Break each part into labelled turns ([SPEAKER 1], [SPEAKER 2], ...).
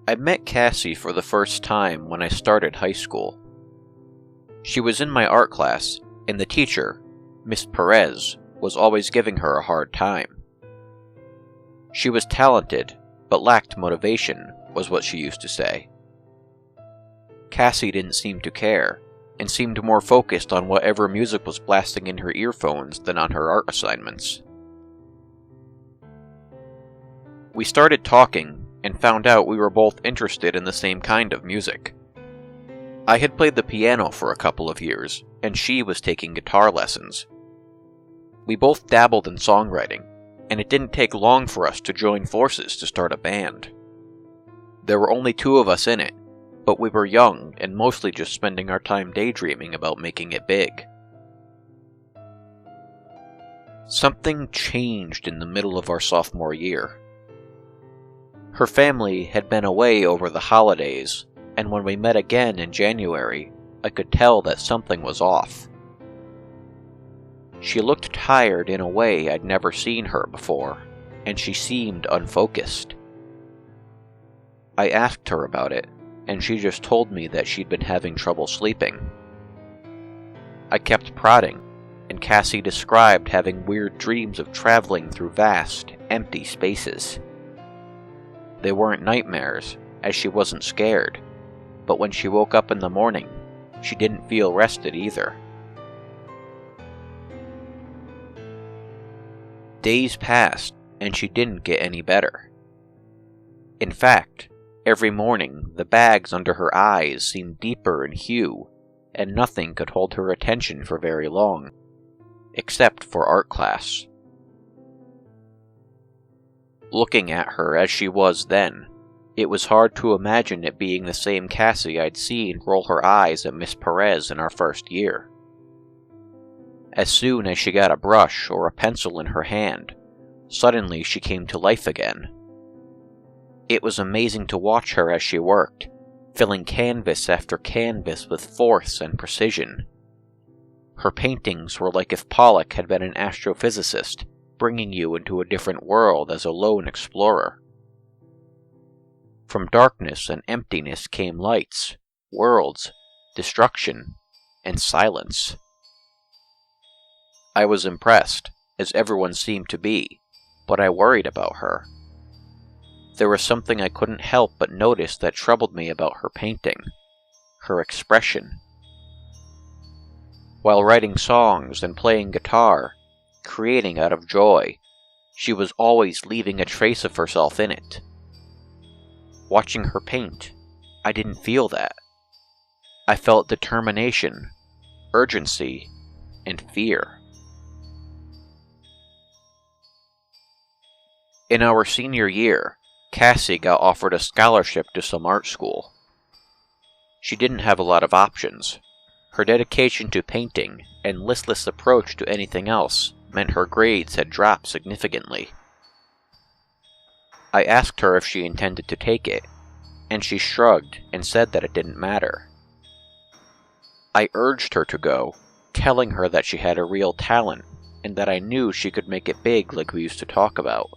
[SPEAKER 1] I met Cassie for the first time when I started high school. She was in my art class, and the teacher, Miss Perez, was always giving her a hard time. She was talented, but lacked motivation, was what she used to say. Cassie didn't seem to care, and seemed more focused on whatever music was blasting in her earphones than on her art assignments. We started talking, and found out we were both interested in the same kind of music. I had played the piano for a couple of years, and she was taking guitar lessons. We both dabbled in songwriting, and it didn't take long for us to join forces to start a band. There were only 2 of us in it, but we were young and mostly just spending our time daydreaming about making it big. Something changed in the middle of our sophomore year. Her family had been away over the holidays, and when we met again in January, I could tell that something was off. She looked tired in a way I'd never seen her before, and she seemed unfocused. I asked her about it, and she just told me that she'd been having trouble sleeping. I kept prodding, and Cassie described having weird dreams of traveling through vast, empty spaces. They weren't nightmares, as she wasn't scared, but when she woke up in the morning, she didn't feel rested either. Days passed, and she didn't get any better. In fact, every morning the bags under her eyes seemed deeper in hue, and nothing could hold her attention for very long, except for art class. Looking at her as she was then, it was hard to imagine it being the same Cassie I'd seen roll her eyes at Miss Perez in our first year. As soon as she got a brush or a pencil in her hand, suddenly she came to life again. It was amazing to watch her as she worked, filling canvas after canvas with force and precision. Her paintings were like if Pollock had been an astrophysicist, bringing you into a different world as a lone explorer. From darkness and emptiness came lights, worlds, destruction, and silence. I was impressed, as everyone seemed to be, but I worried about her. There was something I couldn't help but notice that troubled me about her painting, her expression. While writing songs and playing guitar, creating out of joy, she was always leaving a trace of herself in it. Watching her paint, I didn't feel that. I felt determination, urgency, and fear. In our senior year, Cassie got offered a scholarship to some art school. She didn't have a lot of options. Her dedication to painting and listless approach to anything else meant her grades had dropped significantly. I asked her if she intended to take it, and she shrugged and said that it didn't matter. I urged her to go, telling her that she had a real talent, and that I knew she could make it big like we used to talk about.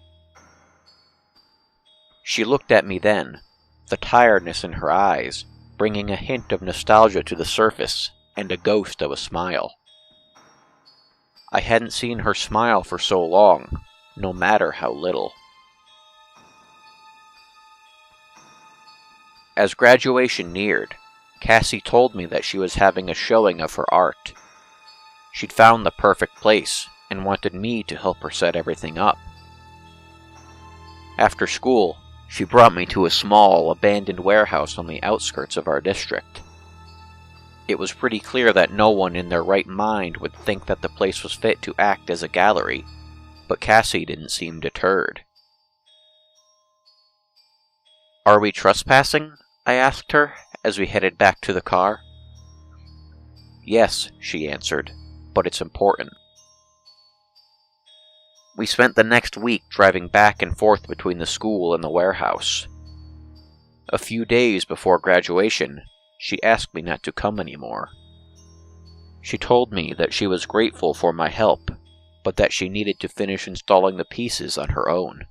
[SPEAKER 1] She looked at me then, the tiredness in her eyes, bringing a hint of nostalgia to the surface, and a ghost of a smile. I hadn't seen her smile for so long, no matter how little. As graduation neared, Cassie told me that she was having a showing of her art. She'd found the perfect place, and wanted me to help her set everything up. After school, she brought me to a small, abandoned warehouse on the outskirts of our district. It was pretty clear that no one in their right mind would think that the place was fit to act as a gallery, but Cassie didn't seem deterred. "Are we trespassing?" I asked her, as we headed back to the car. "Yes," she answered, "but it's important." We spent the next week driving back and forth between the school and the warehouse. A few days before graduation, she asked me not to come anymore. She told me that she was grateful for my help, but that she needed to finish installing the pieces on her own.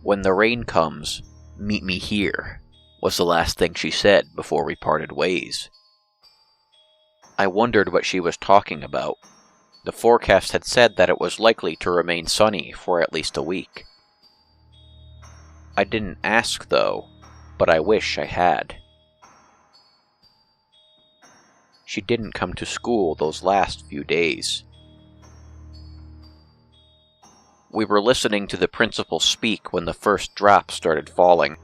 [SPEAKER 1] "When the rain comes, "Meet me here," was the last thing she said before we parted ways. I wondered what she was talking about. The forecast had said that it was likely to remain sunny for at least a week. I didn't ask, though, but I wish I had. She didn't come to school those last few days. We were listening to the principal speak when the first drops started falling.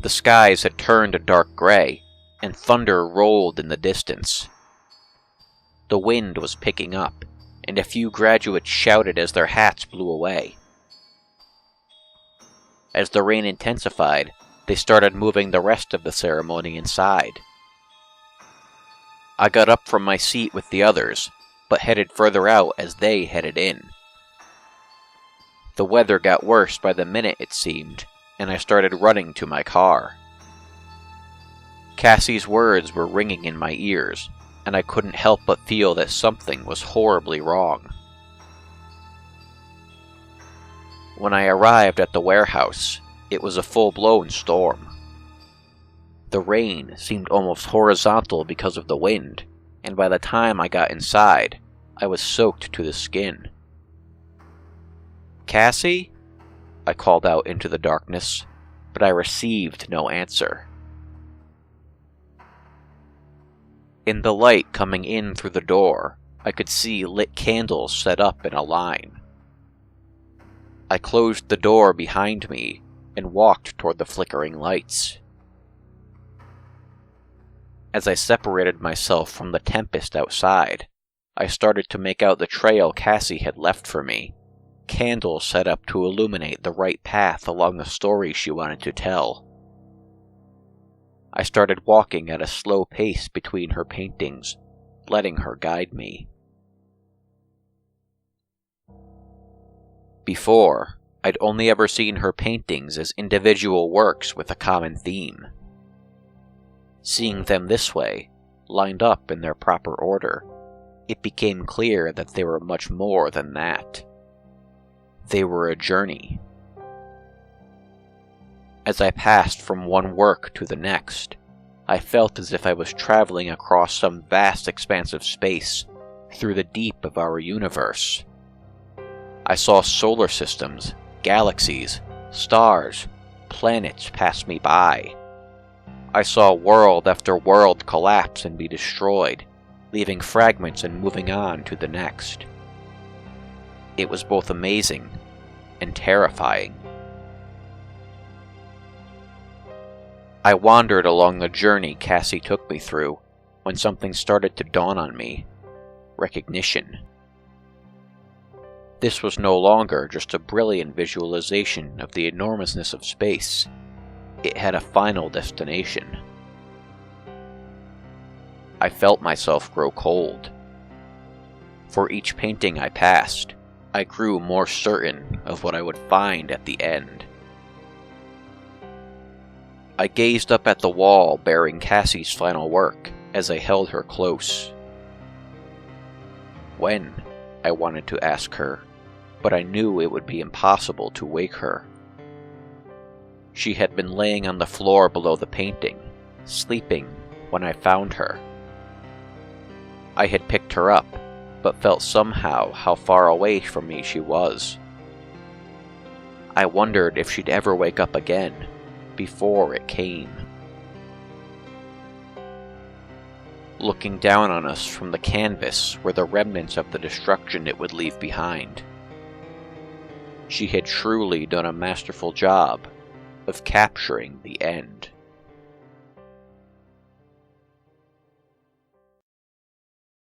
[SPEAKER 1] The skies had turned a dark gray, and thunder rolled in the distance. The wind was picking up, and a few graduates shouted as their hats blew away. As the rain intensified, they started moving the rest of the ceremony inside. I got up from my seat with the others, but headed further out as they headed in. The weather got worse by the minute, it seemed, and I started running to my car. Cassie's words were ringing in my ears, and I couldn't help but feel that something was horribly wrong. When I arrived at the warehouse, it was a full-blown storm. The rain seemed almost horizontal because of the wind, and by the time I got inside, I was soaked to the skin. "Cassie?" I called out into the darkness, but I received no answer. In the light coming in through the door, I could see lit candles set up in a line. I closed the door behind me and walked toward the flickering lights. As I separated myself from the tempest outside, I started to make out the trail Cassie had left for me, candles set up to illuminate the right path along the story she wanted to tell. I started walking at a slow pace between her paintings, letting her guide me. Before, I'd only ever seen her paintings as individual works with a common theme. Seeing them this way, lined up in their proper order, it became clear that they were much more than that. They were a journey. As I passed from one work to the next, I felt as if I was traveling across some vast expanse of space, through the deep of our universe. I saw solar systems, galaxies, stars, planets pass me by. I saw world after world collapse and be destroyed, leaving fragments and moving on to the next. It was both amazing and terrifying. I wandered along the journey Cassie took me through when something started to dawn on me: recognition. This was no longer just a brilliant visualization of the enormousness of space. It had a final destination. I felt myself grow cold. For each painting I passed, I grew more certain of what I would find at the end. I gazed up at the wall bearing Cassie's final work as I held her close. When? I wanted to ask her, but I knew it would be impossible to wake her. She had been laying on the floor below the painting, sleeping, when I found her. I had picked her up, but felt somehow how far away from me she was. I wondered if she'd ever wake up again, before it came. Looking down on us from the canvas were the remnants of the destruction it would leave behind. She had truly done a masterful job of capturing the end.